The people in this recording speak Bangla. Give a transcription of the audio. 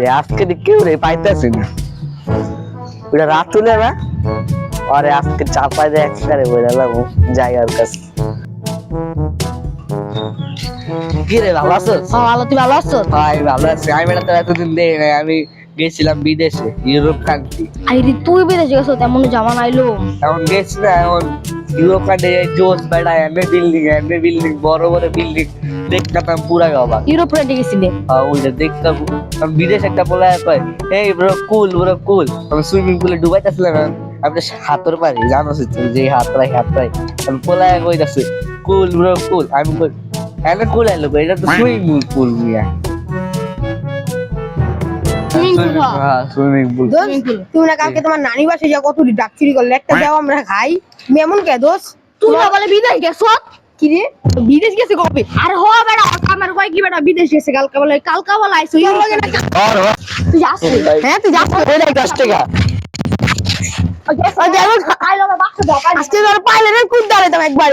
রে আজকে কেউ রে পাইতেছি না, ওটা রাত চলে না। আরে আজকে চাপাই দেয় একসারে বললাম যাই আর কাছে। কি রে ভালো আছো? ভালো, তুই ভালো আছো? ভাই ভালো আছি। আমি বেটা তো এতদিন দেই নাই, আমি গেছিলাম বিদেশে, ইউরোপ কান্ট্রি। আরে তুই বিদেশে গেছো, তেমন জামান আইলো। এখন গেছি না, এখন ইউরোপ কান্ট্রি জোস বেড়া, এমনি বিল্ডিং বড় বড় বিল্ডিং দেখতাম পুরা অবাক। ইউরোপ রেটে গেছিলে? ওইটা দেখতাম। বিদেশ একটা বলে কয় এই ব্রো কুল আমি সুইমিং পুলে ডুবাইতেছিলাম, আমি তো হাতর পারি জানো যে হাতরাই আমি পোলায় কইতাছে কুল আমি কই এনে কুল আইলো এটা তো সুইমিং পুল মিয়া। Swimming pool. তুমি না কালকে তোমার নানি বাসায় যা কত ডাকচুরি করলে, একটা যাও আমরা খাই। তুমি এমন কে দোষ? তুই না বলে বিদেশ গেছো? কি রে বিদেশ গেছে কবে? আরে হ বেটা, আমার কয় কি বেটা বিদেশ গেছে কালকা বলে আইছো। তুই যাস? হ্যাঁ তুই যাস? 10 টাকা আজকে ধর পাইলে না কুদ দাঁড়াইতাম একবার।